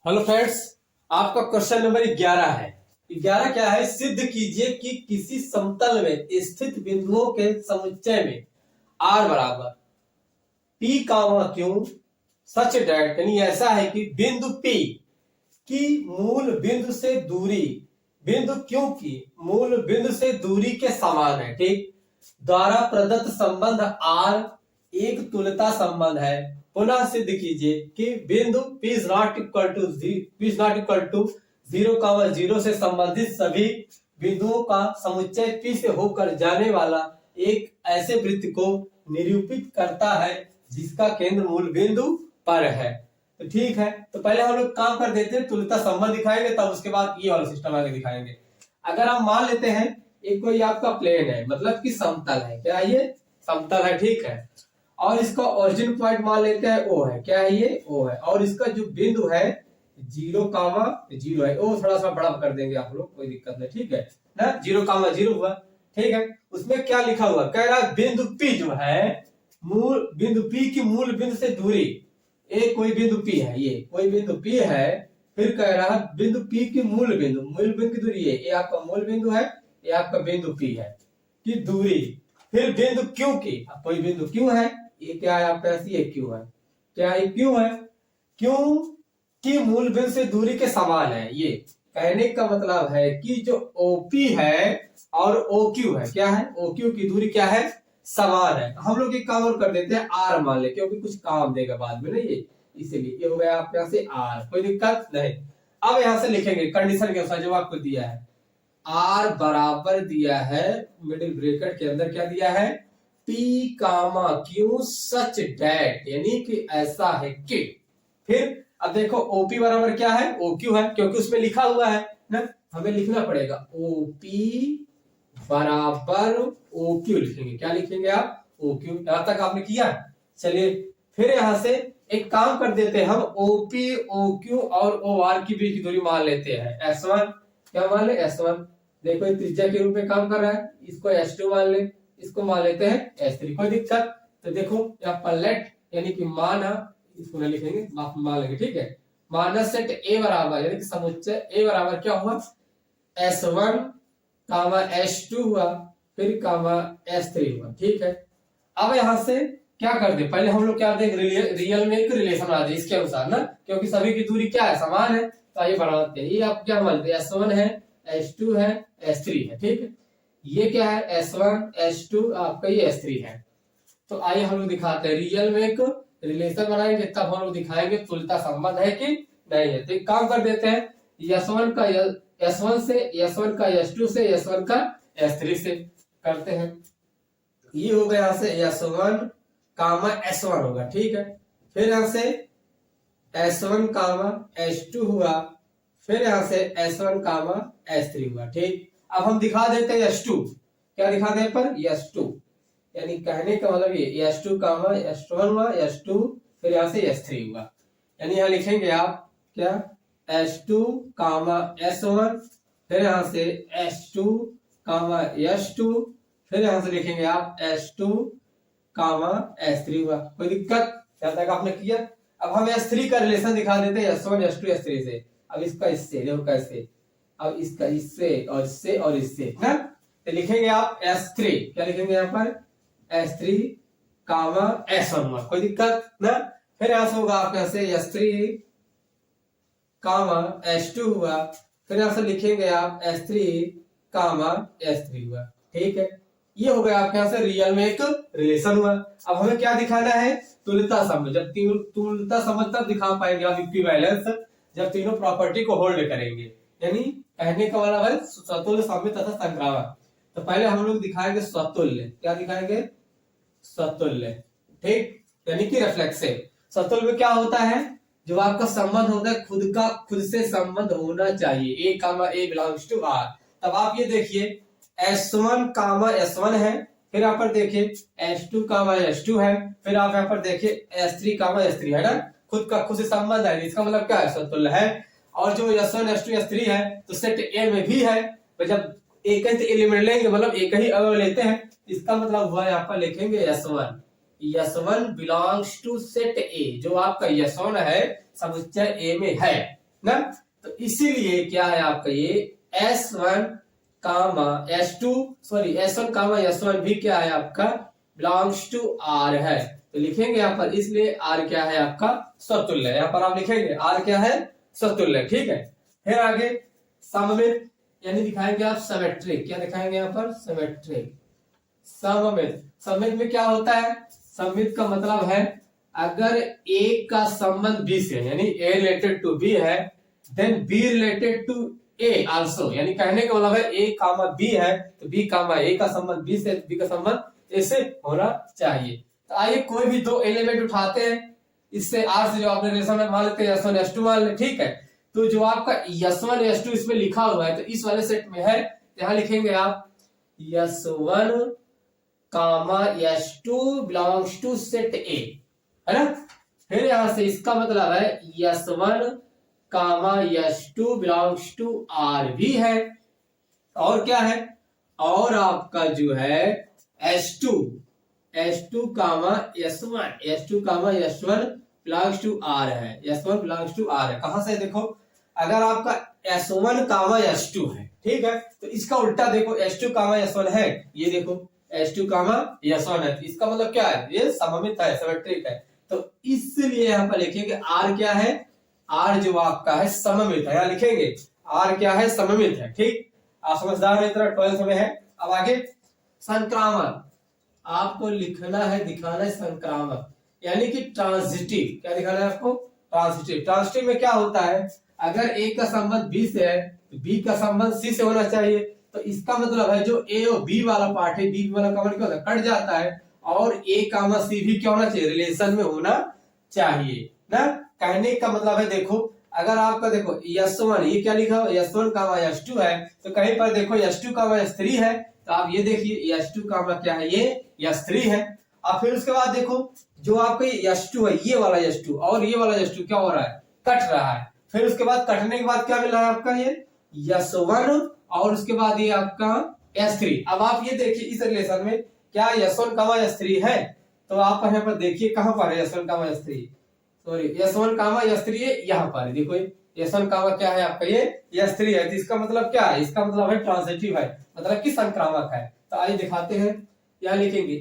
Hello friends, आपका question number 11 है। 11 क्या है? सिद्ध कीजिए कि किसी समतल में स्थित बिंदुओं के समुच्चय में r बराबर p कामा क्यू सच डेट, यानी ऐसा है कि बिंदु p की मूल बिंदु से दूरी बिंदु q की मूल बिंदु से दूरी के समान है। ठीक, द्वारा प्रदत्त संबंध r एक तुल्यता संबंध है। पुनः सिद्ध कीजिए कि बिंदु P is not equal to 0, 0 से संबंधित सभी बिंदुओं का समुच्चय P से होकर जाने वाला एक ऐसे वृत्त को निरूपित करता है जिसका केंद्र मूल बिंदु पर है। तो ठीक है, तो पहले हम लोग काम कर देते हैं, तुल्यता संबंध दिखाएंगे, तब उसके बाद ये वाला सिस्टम आगे दिखाएंगे। अगर हम मान लेते हैं एक कोई आपका प्लेन है, मतलब कि समतल है। क्या ये समतल है? ठीक है, और इसका ओरिजिन पॉइंट मान लेते हैं O है। क्या है ये? O है। और इसका जो बिंदु है 0, 0 है। O थोड़ा सा बड़ा कर देंगे आप लोग, कोई दिक्कत नहीं। ठीक है ना, 0, 0 हुआ। ठीक है, उसमें क्या लिखा हुआ? कह रहा बिंदु P जो है मूल बिंदु P की मूल बिंदु से दूरी, एक कोई बिंदु P है, ये कोई बिंदु P है। फिर कह रहा बिंदु P की मूल बिंदु की दूरी है, ये आपका मूल बिंदु है, ये आपका बिंदु P है की दूरी। फिर बिंदु Q की, कोई बिंदु Q है, ये क्या है आपका? ये Q है। क्या है? Q है। Q की मूल बिंदु से दूरी के समान है। ये कहने का मतलब है कि जो OP है और OQ है, क्या है? OQ की दूरी क्या है? समान है। हम लोग एक काम और कर देते हैं, R मान ले, क्योंकि कुछ काम देगा बाद में ना ये, इसीलिए ये हो गया आपके यहाँ से R, कोई दिक्कत नहीं। अब यहां से लिखेंगे कंडीशन के अनुसार जो आपको दिया है, R बराबर दिया है, मिडिल ब्रैकेट के अंदर क्या दिया है? P कामा Q सच डेट, यानी कि ऐसा है कि। फिर अब देखो OP बराबर क्या है? OQ है, क्योंकि उसमें लिखा हुआ है ना, हमें लिखना पड़ेगा OP बराबर OQ लिखेंगे। क्या लिखेंगे आप? OQ। यहां तक आपने किया? चलिए फिर यहां से एक काम कर देते हैं, हम OP, OQ और OR की बीच की दूरी मान लेते हैं S1। क्या मान ले? S1। देखो ये त्रिज्या के रूप में काम कर रहा है, इसको S2 मान ले, इसको मान लेते हैं S3, कोई दिक्कत? तो देखो यहाँ पर लेट यानी कि माना, इसको नहीं लिखेंगे, मान लेंगे। ठीक है, माना सेट A बराबर, यानी कि समुच्चय A बराबर क्या हुआ? S1 कामा S2 हुआ, फिर कामा S3 हुआ। ठीक है, अब यहां से क्या कर दे, पहले हम लोग क्या दें, रियल में एक रिलेशन बना दे इसके अनुसार ना, क्योंकि सभी की दूरी क्या है? समान है। तो आइए बढ़ाते हैं, ये आप क्या मानते हैं? S1 है, S2 है, S3 है। ठीक है, ये क्या है? S1, S2, आपका ये S3 है। तो आइए हम लोग दिखाते हैं, रियल में एक रिलेशन बनाएंगे, तब हम लोग दिखाएंगे तुल्यता संबंध है कि नहीं है। तो एक काम कर देते हैं, S1 का S1 से, S1 का S2 से, S1 का S3 से करते हैं। ये हो गया यहाँ से S1 कामा S1 होगा। ठीक है, फिर यहाँ से S1 कामा S2 हुआ, फिर यहाँ से S1 कामा S3 हुआ। ठीक, अब हम दिखा देते हैं S2। क्या दिखा दे पर? S2, यानी कहने का मतलब ये S2 कामा S1 हुआ, S2, फिर यहाँ से S3 हुआ। यानी यहाँ लिखेंगे आप क्या? S2 कामा S1, फिर यहाँ से S2 कामा S2, फिर यहाँ से लिखेंगे आप S2 कामा S3 हुआ। कोई दिक्कत? यहाँ तक आपने किया? अब हम S3 का रिलेशन दिखा देते हैं, S1, S2, S3 से। अब इसका इससे, देखो कैसे, अब इसका इससे और इससे और इससे ना, तो लिखेंगे आप S3। क्या लिखेंगे यहाँ पर? S3 कामा S1 हुआ। कोई दिक्कत ना? फिर यहां से होगा आपके यहाँ से S3 कामा S2 हुआ, फिर यहां से लिखेंगे आप S3 कामा S3 हुआ। ठीक है, ये हो गया आपके यहाँ से रियल में एक रिलेशन हुआ। अब हमें क्या दिखाना है? तुल्यता संबंध। जब तुल्यता संबंध तब दिखा पाएंगे आप इक्विवेलेंस, जब तीनों प्रॉपर्टी को होल्ड करेंगे, यानी कहने का मतलब है स्वतुल्य, सममित तथा संक्रामक। तो पहले हम लोग दिखाएंगे स्वतुल्य। क्या दिखाएंगे? स्वतुल्य। ठीक, यानी कि रिफ्लेक्सिव। स्वतुल्य में क्या होता है? जो आपका संबंध होता है खुद से संबंध होना चाहिए, A comma A belongs to R। तब आप ये देखिए S1 कामा S1 है, फिर यहाँ पर देखिए S2 कामा S2 है, फिर आप यहाँ पर देखिए S3 कामा S3 है ना, खुद से संबंध है, इसका मतलब क्या है? स्वतुल्य है। और जो S1, S2, S3 है तो सेट A में भी है। तो जब एक ही एलिमेंट लेंगे, मतलब एक ही अवयव लेते हैं, इसका मतलब हुआ यहाँ पर लिखेंगे S1, S1 belongs to set A। जो आपका S1 है समुच्चय A में है। ना। तो इसीलिए क्या है आपका ये S1 comma S2 sorry S1 कामा S1 भी क्या है आपका बिलोंग्स टू R है। तो लिखेंगे यहाँ पर, इसलिए R क्या है आपका समतुल्य है। यहाँ पर आप लिखेंगे R क्या है समतुल्य, ठीक है। फिर आगे सममित यानी दिखाएंगे आप सिमेट्रिक, क्या दिखाएंगे यहाँ पर सिमेट्रिक सममित। सममित में क्या होता है, सममित का मतलब है अगर A का संबंध B से यानी A रिलेटेड टू B है then B related to A also, यानी कहने का मतलब है A कामा B है तो B कामा A का संबंध B से, B का संबंध A से होना चाहिए। तो आइए कोई भी दो एलिमेंट उठाते हैं, इससे R से जो आपने रिलेशन में मान लेते हैं S1 S2 मान ले, ठीक है। तो जो आपका S1 S2 इसमें लिखा हुआ है तो इस वाले सेट में है, यहां लिखेंगे आप S1 comma S2 belongs to set A, है ना। फिर यहां से इसका मतलब है S1 comma S2 belongs to R भी है, और क्या है, और आपका जो है S2 comma S1 belongs to R है, S1 बिलोंग्स टू R है। कहां से देखो, अगर आपका S1 कामा S2 है, ठीक है, तो इसका उल्टा देखो S2 कामा S1 है, ये देखो S2 कामा S1 है, तो इसका मतलब क्या है, ये सममित है, सिमेट्रिक है। तो इसलिए यहाँ पर लिखेंगे R क्या है, R जो आपका है सममित है, यहाँ लिखेंगे R क्या है सममित है, ठीक। आप समझदार हैं, 12th में है। अब आगे संक्रामक, आपको लिखना है, दिखाना है संक्रामक यानी कि ट्रांजिटिव, क्या दिखाना है आपको ट्रांजिटिव। ट्रांजिटिव में क्या होता है, अगर A का संबंध B से है तो B का संबंध C से होना चाहिए। तो इसका मतलब है जो A और B वाला पार्ट है, B वाला कॉमन क्या होता है, कट जाता है, और A कामा C भी क्या होना चाहिए, रिलेशन में होना चाहिए ना। कहने का मतलब है देखो, अगर आपका देखो S1 ये क्या लिखा हो, S1 कामा S2 है, तो कहीं पर देखो S2 कामा S3 है, तो आप ये देखिए S2 कामा क्या है, ये S3 है। अब फिर उसके बाद देखो जो आपका S2 है, ये वाला S2 और ये वाला S2 क्या हो रहा है, कट रहा है। फिर उसके बाद कटने के बाद क्या मिल रहा है आपका, ये S1 और उसके बाद ये आपका S3। अब आप ये देखिए इस रिलेशन में क्या S1 कामा S3 है, तो आप यहाँ पर देखिए कहां पर है S1 कामा S3, सॉरी S1 कामा S3 यहाँ पर है, देखो S1 कामा क्या है आपका ये S3 है। तो इसका मतलब क्या है, इसका मतलब है ट्रांजिटिव है, मतलब कि संक्रामक है। तो आइए दिखाते हैं, यहाँ लिखेंगे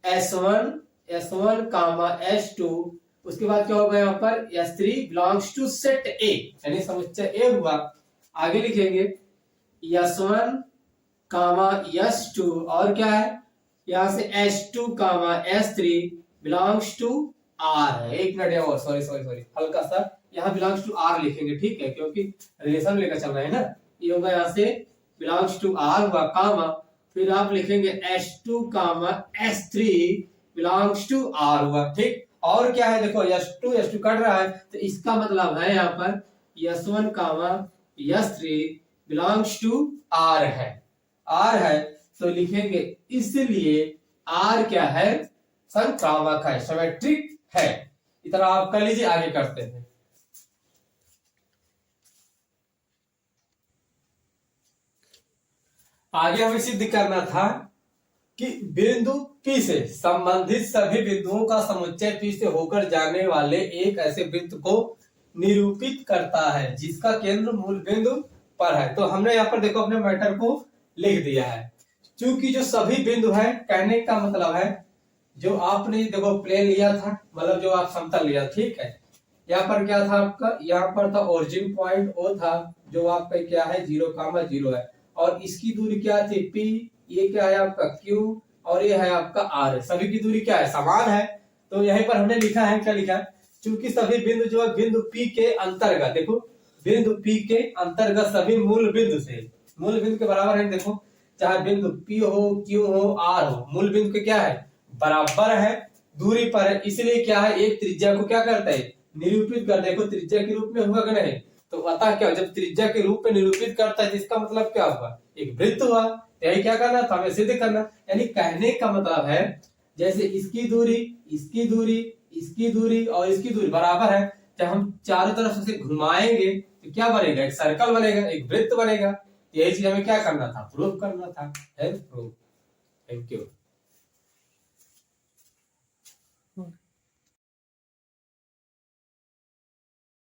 S1 कामा S2, उसके बाद क्या होगा यहाँ पर S3 belongs to set A यानी समुच्चय A हुआ। आगे लिखेंगे S1 कामा S2 और क्या है, यहां से S2 comma S3 belongs to R है। एक मिनट और सॉरी हल्का सा यहाँ बिलोंग्स टू R लिखेंगे, ठीक है, क्योंकि रिलेशन लेकर चल रहे हैं ना। ये होगा यहाँ से बिलोंग्स टू R हुआ कामा, फिर आप लिखेंगे S2 comma S3 belongs to R हुआ, ठीक। और क्या है देखो S2 कट रहा है, तो इसका मतलब है यहाँ पर S1 comma S3 belongs to R है। तो लिखेंगे इसलिए R क्या है संक्रामक है, सिमेट्रिक है। इतना आप कर लीजिए, आगे करते हैं। आगे हमें सिद्ध करना था कि बिंदु P से संबंधित सभी बिंदुओं का समुच्चय P से होकर जाने वाले एक ऐसे वृत्त को निरूपित करता है जिसका केंद्र मूल बिंदु पर है। तो हमने यहाँ पर देखो अपने मैटर को लिख दिया है, क्योंकि जो सभी बिंदु है, कहने का मतलब है जो आपने देखो प्लेन लिया था, मतलब जो आप समतल लिया, ठीक है। यहाँ पर क्या था आपका, यहाँ पर था ओरिजिन पॉइंट O था, जो आपका क्या है 0,0 है, और इसकी दूरी क्या थी P, ये क्या है आपका Q, और ये है आपका R। सभी की दूरी क्या है, समान है। तो यहीं पर हमने लिखा है, क्या लिखा है, चूंकि सभी बिंदु जो है बिंदु P के अंतर्गत, देखो बिंदु P के अंतर्गत सभी मूल बिंदु से, मूल बिंदु के बराबर है, देखो चाहे बिंदु P हो, Q हो, R हो, मूल बिंदु के क्या है बराबर है, दूरी पर है। इसलिए क्या है, एक त्रिज्या को क्या करता है निरूपित कर, देखो त्रिज्या के रूप में हुआ कि नहीं, तो अतः क्या, जब त्रिज्या के रूप में निरूपित करता है जिसका मतलब क्या हुआ, एक वृत्त हुआ। यही क्या करना था, हमें सिद्ध करना। यानी कहने का मतलब है जैसे इसकी दूरी, इसकी दूरी, इसकी दूरी और इसकी दूरी बराबर है, जब हम चारों तरफ से घुमाएंगे तो क्या बनेगा, एक सर्कल बनेगा, एक वृत्त बनेगा। यही चीज हमें क्या करना था, प्रूफ करना था, है प्रूफ। Thank you.